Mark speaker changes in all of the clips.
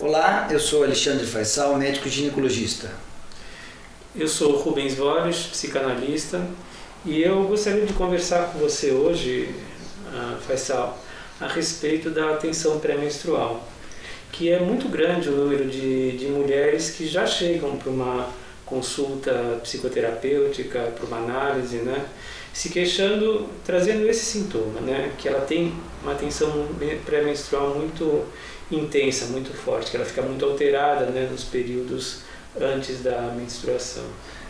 Speaker 1: Olá, eu sou Alexandre Faisal, médico ginecologista.
Speaker 2: Eu sou Rubens Borges, psicanalista, e eu gostaria de conversar com você hoje, Faisal, a respeito da atenção pré-menstrual, que é muito grande o número de mulheres que já chegam para uma consulta psicoterapêutica, para uma análise, né, se queixando, trazendo esse sintoma, né, que ela tem uma tensão pré-menstrual muito intensa, muito forte, que ela fica muito alterada, né, nos períodos antes da menstruação.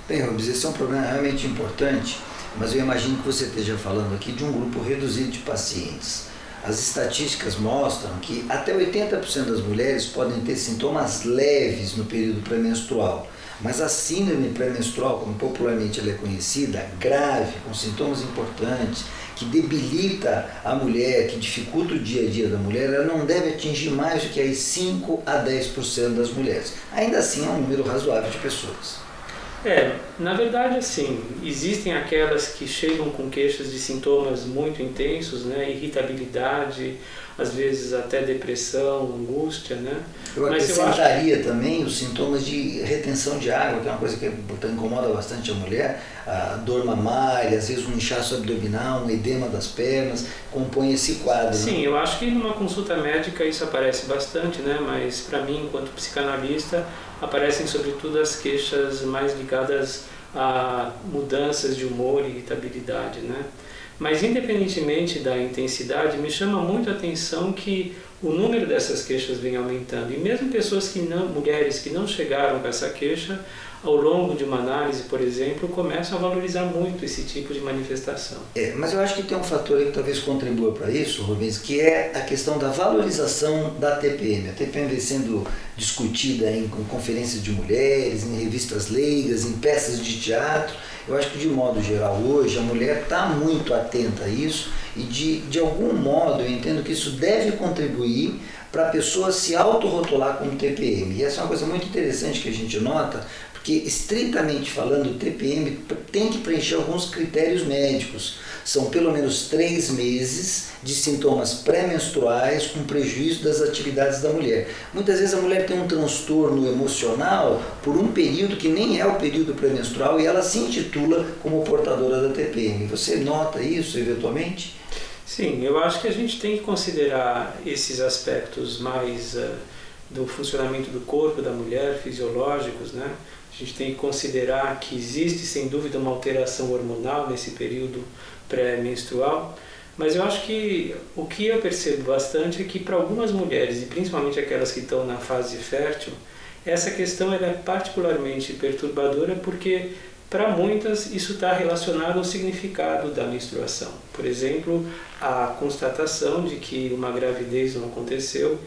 Speaker 1: Bem, Rubens, esse é um problema realmente importante, mas eu imagino que você esteja falando aqui de um grupo reduzido de pacientes. As estatísticas mostram que até 80% das mulheres podem ter sintomas leves no período pré-menstrual, mas a síndrome pré-menstrual, como popularmente ela é conhecida, grave, com sintomas importantes, que debilita a mulher, que dificulta o dia a dia da mulher, ela não deve atingir mais do que aí 5 a 10% das mulheres. Ainda assim é um número razoável de pessoas.
Speaker 2: Na verdade, assim, existem aquelas que chegam com queixas de sintomas muito intensos, né, irritabilidade, às vezes até depressão, angústia, né?
Speaker 1: Eu acrescentaria também os sintomas de retenção de água, que é uma coisa que incomoda bastante a mulher, a dor mamária, às vezes um inchaço abdominal, um edema das pernas, compõe esse quadro.
Speaker 2: Sim,
Speaker 1: né?
Speaker 2: Eu acho que numa consulta médica isso aparece bastante, né? Mas para mim, enquanto psicanalista, aparecem sobretudo as queixas mais ligadas a mudanças de humor e irritabilidade, né? Mas independentemente da intensidade, me chama muito a atenção que o número dessas queixas vem aumentando. E mesmo mulheres que não chegaram com essa queixa, ao longo de uma análise, por exemplo, começam a valorizar muito esse tipo de manifestação.
Speaker 1: Mas eu acho que tem um fator aí que talvez contribua para isso, Rubens, que é a questão da valorização da TPM. A TPM vem sendo discutida em conferências de mulheres, em revistas leigas, em peças de teatro. Eu acho que, de modo geral, hoje a mulher está muito atenta a isso e, de algum modo, eu entendo que isso deve contribuir para a pessoa se autorrotular como TPM. E essa é uma coisa muito interessante que a gente nota, porque, estritamente falando, o TPM tem que preencher alguns critérios médicos. São pelo menos 3 meses de sintomas pré-menstruais com prejuízo das atividades da mulher. Muitas vezes a mulher tem um transtorno emocional por um período que nem é o período pré-menstrual e ela se intitula como portadora da TPM. Você nota isso, eventualmente?
Speaker 2: Sim, eu acho que a gente tem que considerar esses aspectos mais do funcionamento do corpo da mulher, fisiológicos, né? A gente tem que considerar que existe, sem dúvida, uma alteração hormonal nesse período pré-menstrual, mas eu acho que o que eu percebo bastante é que para algumas mulheres, e principalmente aquelas que estão na fase fértil, essa questão ela é particularmente perturbadora porque para muitas isso está relacionado ao significado da menstruação. Por exemplo, a constatação de que uma gravidez não aconteceu,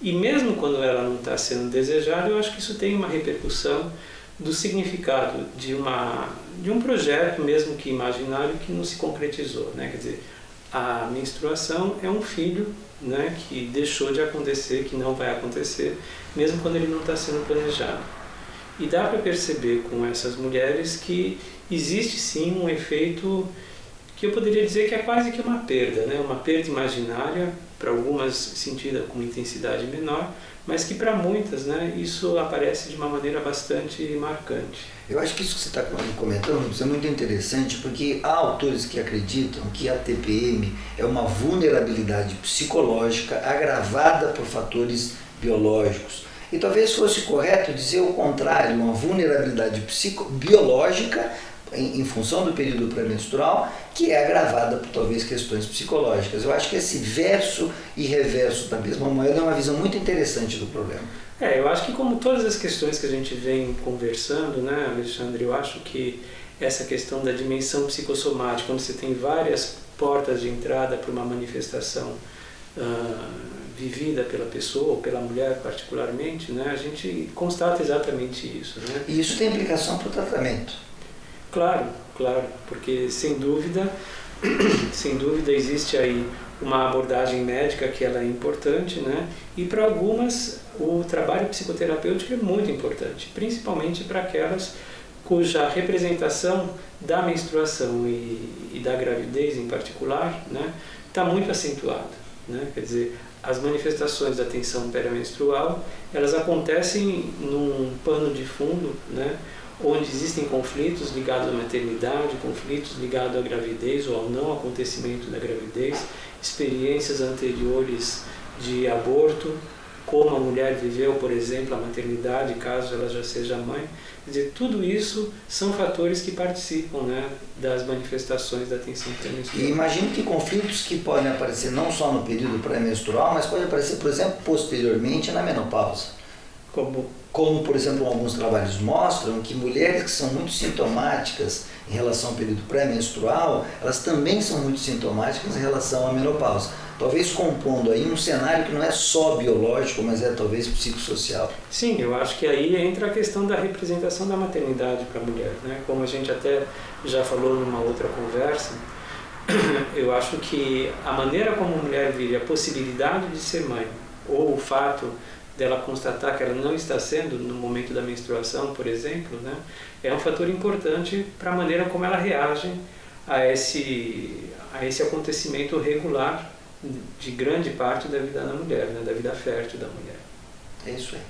Speaker 2: e mesmo quando ela não está sendo desejada, eu acho que isso tem uma repercussão do significado de um projeto, mesmo que imaginário, que não se concretizou, né? Quer dizer, a menstruação é um filho, né, que deixou de acontecer, que não vai acontecer, mesmo quando ele não está sendo planejado. E dá para perceber com essas mulheres que existe sim um efeito que eu poderia dizer que é quase que uma perda, né? Uma perda imaginária, para algumas sentida com intensidade menor, mas que para muitas, né, isso aparece de uma maneira bastante marcante.
Speaker 1: Eu acho que isso que você está comentando é muito interessante, porque há autores que acreditam que a TPM é uma vulnerabilidade psicológica agravada por fatores biológicos. E talvez fosse correto dizer o contrário, uma vulnerabilidade biológica em função do período pré-menstrual, que é agravada por talvez questões psicológicas. Eu acho que esse verso e reverso da mesma moeda é uma visão muito interessante do problema.
Speaker 2: Eu acho que como todas as questões que a gente vem conversando, né, Alexandre, eu acho que essa questão da dimensão psicossomática, quando você tem várias portas de entrada para uma manifestação vivida pela pessoa, ou pela mulher particularmente, né, a gente constata exatamente isso, né?
Speaker 1: E isso tem implicação para o tratamento?
Speaker 2: Claro, porque sem dúvida existe aí uma abordagem médica que ela é importante, né? E para algumas o trabalho psicoterapêutico é muito importante, principalmente para aquelas cuja representação da menstruação e da gravidez em particular, né, está muito acentuada. né? Quer dizer, as manifestações da tensão pré-menstrual, elas acontecem num pano de fundo, né? Onde existem conflitos ligados à maternidade, conflitos ligados à gravidez ou ao não acontecimento da gravidez, experiências anteriores de aborto, como a mulher viveu, por exemplo, a maternidade, caso ela já seja mãe. Quer dizer, tudo isso são fatores que participam, né, das manifestações da tensão pré-menstrual.
Speaker 1: E imagino que conflitos que podem aparecer não só no período pré-menstrual, mas pode aparecer, por exemplo, posteriormente na menopausa. Como, por exemplo, alguns trabalhos mostram que mulheres que são muito sintomáticas em relação ao período pré-menstrual, elas também são muito sintomáticas em relação à menopausa. Talvez compondo aí um cenário que não é só biológico, mas é talvez psicossocial.
Speaker 2: Sim, eu acho que aí entra a questão da representação da maternidade para a mulher, né? Como a gente até já falou numa outra conversa, eu acho que a maneira como a mulher vive a possibilidade de ser mãe, ou o fato dela constatar que ela não está sendo no momento da menstruação, por exemplo, né, é um fator importante para a maneira como ela reage a esse acontecimento regular de grande parte da vida da mulher, né, da vida fértil da mulher.
Speaker 1: É isso aí.